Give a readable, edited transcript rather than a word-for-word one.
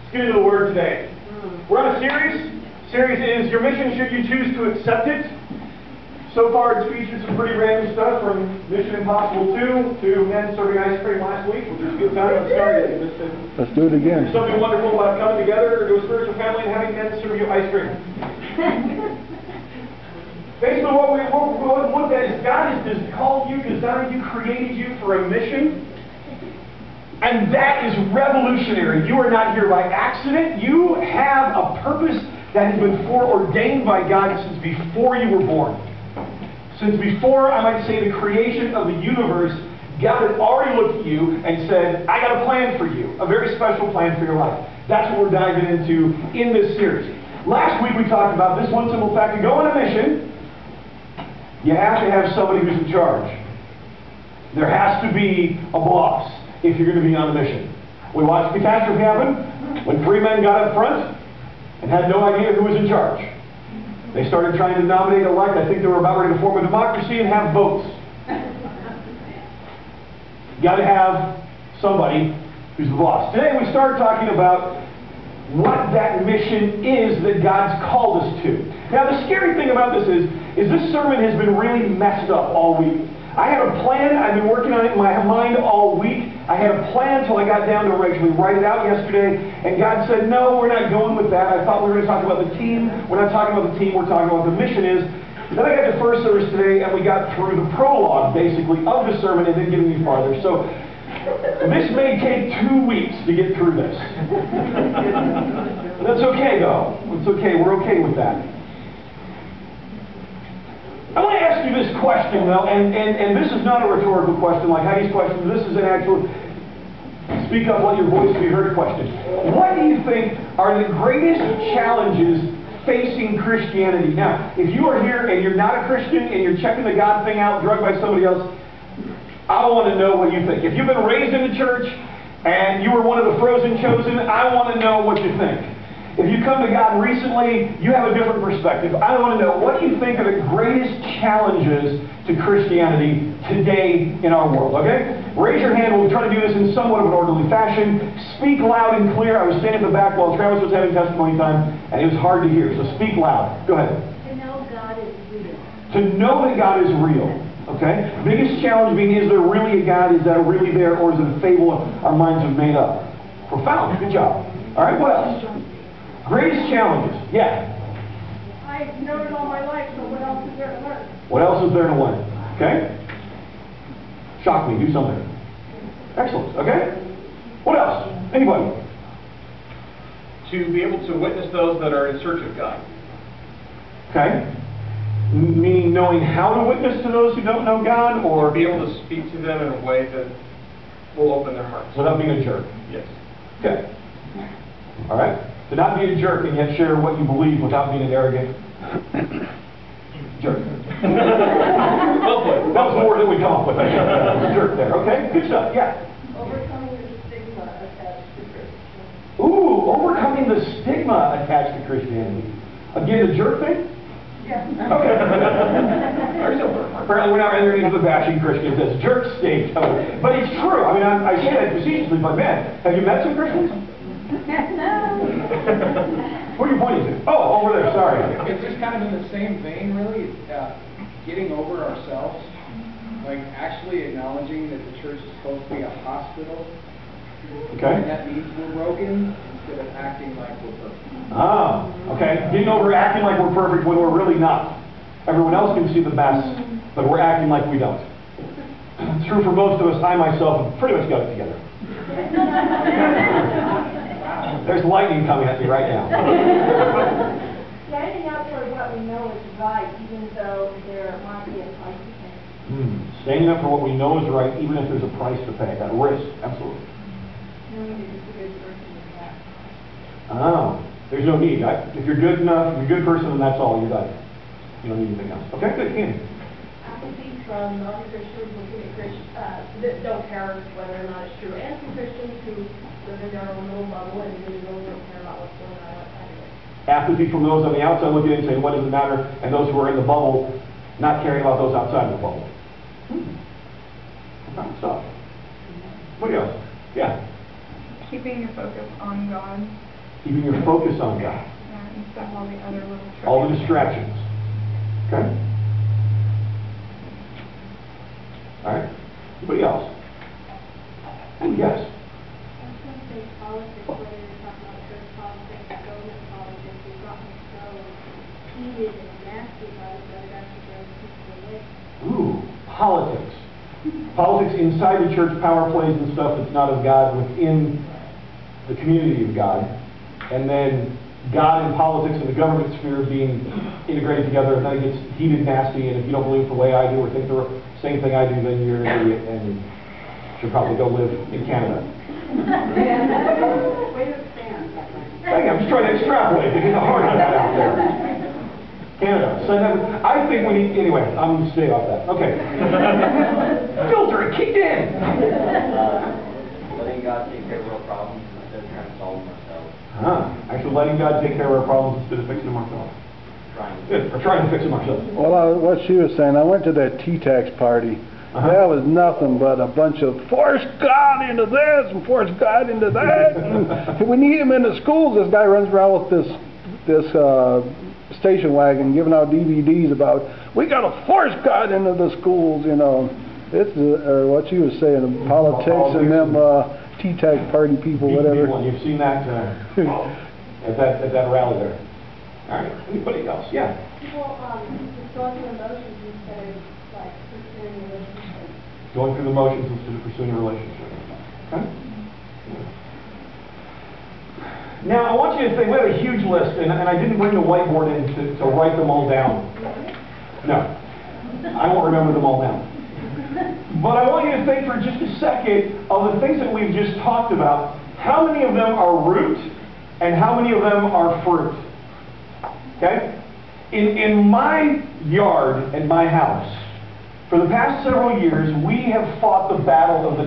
Let's get into the Word today. We're on a series. Series is Your Mission Should You Choose to Accept It. So far it's featured some pretty random stuff from Mission Impossible 2 to men serving ice cream last week, which was a good time. Let's start it. Let's do it again. There's something wonderful about coming together to a spiritual family and having men serve you ice cream. Basically what that is, God has called you, designed you, created you for a mission. And that is revolutionary. You are not here by accident. You have a purpose that has been foreordained by God since before you were born. Since before, I might say, the creation of the universe, God had already looked at you and said, I got a plan for you, a very special plan for your life. That's what we're diving into in this series. Last week we talked about this one simple fact. To go on a mission, you have to have somebody who's in charge. There has to be a boss if you're going to be on a mission. We watched the catastrophe happen when three men got up front and had no idea who was in charge. They started trying to nominate elect. I think they were about ready to form a democracy and have votes. You got to have somebody who's the boss. Today we started talking about what that mission is that God's called us to. Now the scary thing about this is this sermon has been really messed up all week. I had a plan. I've been working on it in my mind all week. I had a plan until I got down to actually write it out yesterday, and God said, no, we're not going with that. I thought we were going to talk about the team. We're not talking about the team. We're talking about what the mission is. Then I got to first service today, and we got through the prologue, basically, of the sermon, and didn't get any farther. So this may take 2 weeks to get through this. That's okay, though. It's okay. We're okay with that. I want to ask you this question, though, and this is not a rhetorical question like Heidi's question. This is an actual speak up, let your voice be heard question. What do you think are the greatest challenges facing Christianity? Now, if you are here and you're not a Christian and you're checking the God thing out, drugged by somebody else, I want to know what you think. If you've been raised in the church and you were one of the frozen chosen, I want to know what you think. If you come to God recently, you have a different perspective. I want to know, what do you think are the greatest challenges to Christianity today in our world, okay? Raise your hand. We'll try to do this in somewhat of an orderly fashion. Speak loud and clear. I was standing at the back while Travis was having testimony time, and it was hard to hear, so speak loud. Go ahead. To know God is real. To know that God is real, okay? Biggest challenge being, is there really a God? Is that really there, or is it a fable our minds have made up? Profound. Good job. All right, what else? Greatest challenges. Yeah. I've known it all my life, so what else is there to learn? What else is there to learn? Okay? Shock me. Do something. Excellent. Okay? What else? Anybody? To be able to witness those that are in search of God. Okay? Meaning knowing how to witness to those who don't know God, or be able to speak to them in a way that will open their hearts. Without being a jerk. Yes. Okay. All right? To not be a jerk and yet share what you believe without being an arrogant jerk. Well played. That was more than we come up with. Jerk there. Okay? Good stuff. Yeah. Overcoming the stigma attached to Christianity. Ooh, overcoming the stigma attached to Christianity. Again, the jerk thing? Yeah. Okay. Apparently we're not entering into the bashing Christians as jerk stage. But it's true. I mean, I say that facetiously, but man, have you met some Christians? What are you pointing to? Oh, over there, sorry. It's just kind of in the same vein, really. Getting over ourselves, like actually acknowledging that the church is supposed to be a hospital. Okay. And that means we're broken instead of acting like we're perfect. Ah, okay. Getting over acting like we're perfect when we're really not. Everyone else can see the mess, but we're acting like we don't. It's true for most of us. I myself have pretty much got it together. There's lightning coming at me right now. Standing up for what we know is right, even though there might be a price to pay. Standing up for what we know is right, even if there's a price to pay. That risk, absolutely. Knowing that it's a good person is that. Oh, there's no need. If you're good enough, if you're a good person, then that's all. You're done. You don't need anything else. Okay, good. Ian. Apathy from non-Christians looking at Christians that don't care whether or not it's true, and from Christians who live in their own little bubble and really don't care about what's going on outside of it. Apathy from those on the outside looking in and saying, what does it matter? And those who are in the bubble not caring about those outside of the bubble. Profound stuff. What else? Yeah. Keeping your focus on God Keeping your focus on God. And stop all the other little tricks. All the distractions. Okay? All right. Anybody else? Oh, yes. I was going to say politics, whether you're talking about church politics, government politics, we've gotten so heated and nasty about it that it actually drives people away. Ooh, politics. Politics inside the church, power plays and stuff that's not of God within the community of God. And then God and politics and the government sphere being integrated together, and then it gets heated, nasty, and if you don't believe the way I do or think the same thing I do, then you're an idiot and should probably go live in Canada. Way to expand that line. I'm just trying to extrapolate because it's hard on that out there. Canada. So I think we need, anyway, I'm going to stay off that. Okay. Filter, it kicked in. Letting God take care of our problems instead of trying to solve them ourselves. Actually letting God take care of our problems instead of fixing them ourselves. Good. Or trying to fix them ourselves. Well, what she was saying, I went to that T-Tax party. That was nothing but a bunch of force God into this and force God into that. And we need him in the schools. This guy runs around with this station wagon giving out DVDs about, we got to force God into the schools, you know. It's what she was saying, politics and them T-Tax party people, whatever. You've seen that at that rally there. All right. Anybody else? Yeah. People just going through emotions instead of like pursuing a relationship. Going through the motions instead of pursuing a relationship. Okay? Now, I want you to think, we have a huge list, and I didn't bring the whiteboard in to write them all down. No. I won't remember them all now. But I want you to think for just a second of the things that we've just talked about. How many of them are root, and how many of them are fruit? Okay? In my yard and my house, for the past several years, we have fought the battle of the